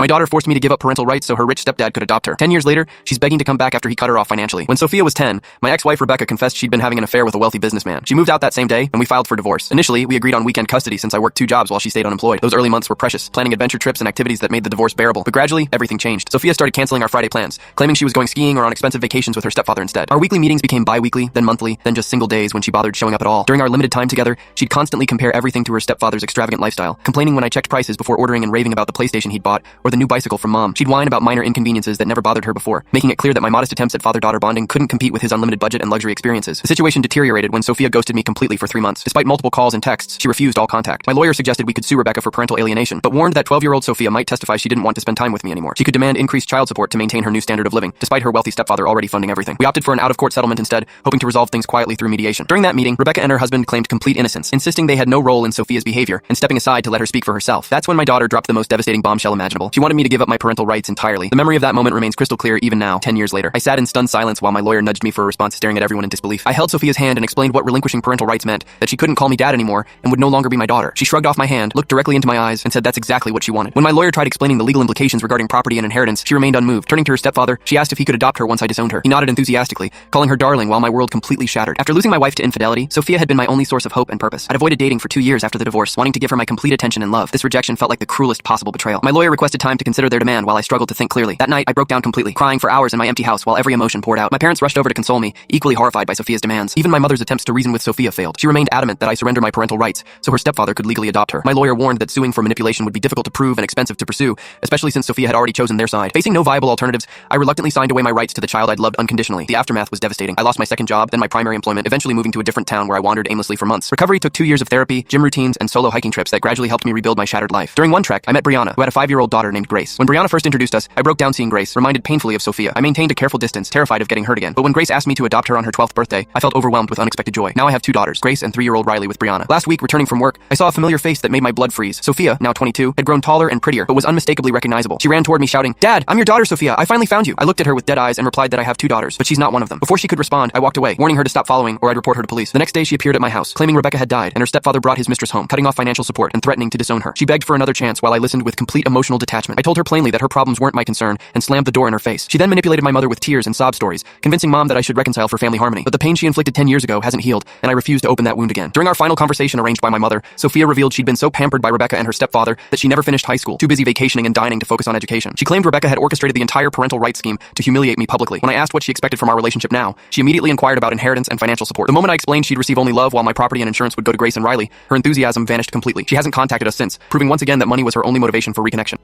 My daughter forced me to give up parental rights so her rich stepdad could adopt her. 10 years later, she's begging to come back after he cut her off financially. When Sophia was 10, my ex-wife Rebecca confessed she'd been having an affair with a wealthy businessman. She moved out that same day, and we filed for divorce. Initially, we agreed on weekend custody since I worked 2 jobs while she stayed unemployed. Those early months were precious, planning adventure trips and activities that made the divorce bearable. But gradually, everything changed. Sophia started canceling our Friday plans, claiming she was going skiing or on expensive vacations with her stepfather instead. Our weekly meetings became bi-weekly, then monthly, then just single days when she bothered showing up at all. During our limited time together, she'd constantly compare everything to her stepfather's extravagant lifestyle, complaining when I checked prices before ordering and raving about the PlayStation he'd bought or the new bicycle from mom. She'd whine about minor inconveniences that never bothered her before, making it clear that my modest attempts at father-daughter bonding couldn't compete with his unlimited budget and luxury experiences. The situation deteriorated when Sophia ghosted me completely for 3 months. Despite multiple calls and texts, she refused all contact. My lawyer suggested we could sue Rebecca for parental alienation, but warned that 12-year-old Sophia might testify she didn't want to spend time with me anymore. She could demand increased child support to maintain her new standard of living, despite her wealthy stepfather already funding everything. We opted for an out-of-court settlement instead, hoping to resolve things quietly through mediation. During that meeting, Rebecca and her husband claimed complete innocence, insisting they had no role in Sophia's behavior and stepping aside to let her speak for herself. That's when my daughter dropped the most devastating bombshell imaginable. She wanted me to give up my parental rights entirely. The memory of that moment remains crystal clear even now, 10 years later. I sat in stunned silence while my lawyer nudged me for a response, staring at everyone in disbelief. I held Sophia's hand and explained what relinquishing parental rights meant, that she couldn't call me dad anymore and would no longer be my daughter. She shrugged off my hand, looked directly into my eyes, and said that's exactly what she wanted. When my lawyer tried explaining the legal implications regarding property and inheritance, she remained unmoved. Turning to her stepfather, she asked if he could adopt her once I disowned her. He nodded enthusiastically, calling her darling while my world completely shattered. After losing my wife to infidelity, Sophia had been my only source of hope and purpose. I'd avoided dating for 2 years after the divorce, wanting to give her my complete attention and love. This rejection felt like the cruelest possible betrayal. My lawyer requested time to consider their demand while I struggled to think clearly. That night, I broke down completely, crying for hours in my empty house while every emotion poured out. My parents rushed over to console me, equally horrified by Sophia's demands. Even my mother's attempts to reason with Sophia failed. She remained adamant that I surrender my parental rights so her stepfather could legally adopt her. My lawyer warned that suing for manipulation would be difficult to prove and expensive to pursue, especially since Sophia had already chosen their side. Facing no viable alternatives, I reluctantly signed away my rights to the child I'd loved unconditionally. The aftermath was devastating. I lost my second job, then my primary employment, eventually moving to a different town where I wandered aimlessly for months. Recovery took 2 years of therapy, gym routines, and solo hiking trips that gradually helped me rebuild my shattered life. During one trek, I met Brianna, who had a 5-year-old daughter named Grace. When Brianna first introduced us, I broke down seeing Grace, reminded painfully of Sophia. I maintained a careful distance, terrified of getting hurt again. But when Grace asked me to adopt her on her 12th birthday, I felt overwhelmed with unexpected joy. Now I have 2 daughters, Grace and 3-year-old Riley with Brianna. Last week, returning from work, I saw a familiar face that made my blood freeze. Sophia, now 22, had grown taller and prettier, but was unmistakably recognizable. She ran toward me shouting, "Dad, I'm your daughter, Sophia. I finally found you." I looked at her with dead eyes and replied that I have 2 daughters, but she's not one of them. Before she could respond, I walked away, warning her to stop following or I'd report her to police. The next day, she appeared at my house, claiming Rebecca had died and her stepfather brought his mistress home, cutting off financial support and threatening to disown her. She begged for another chance while I listened with complete emotional detachment. I told her plainly that her problems weren't my concern and slammed the door in her face. She then manipulated my mother with tears and sob stories, convincing mom that I should reconcile for family harmony. But the pain she inflicted 10 years ago hasn't healed, and I refuse to open that wound again. During our final conversation arranged by my mother, Sophia revealed she'd been so pampered by Rebecca and her stepfather that she never finished high school, too busy vacationing and dining to focus on education. She claimed Rebecca had orchestrated the entire parental rights scheme to humiliate me publicly. When I asked what she expected from our relationship now, she immediately inquired about inheritance and financial support. The moment I explained she'd receive only love while my property and insurance would go to Grace and Riley, her enthusiasm vanished completely. She hasn't contacted us since, proving once again that money was her only motivation for reconnection.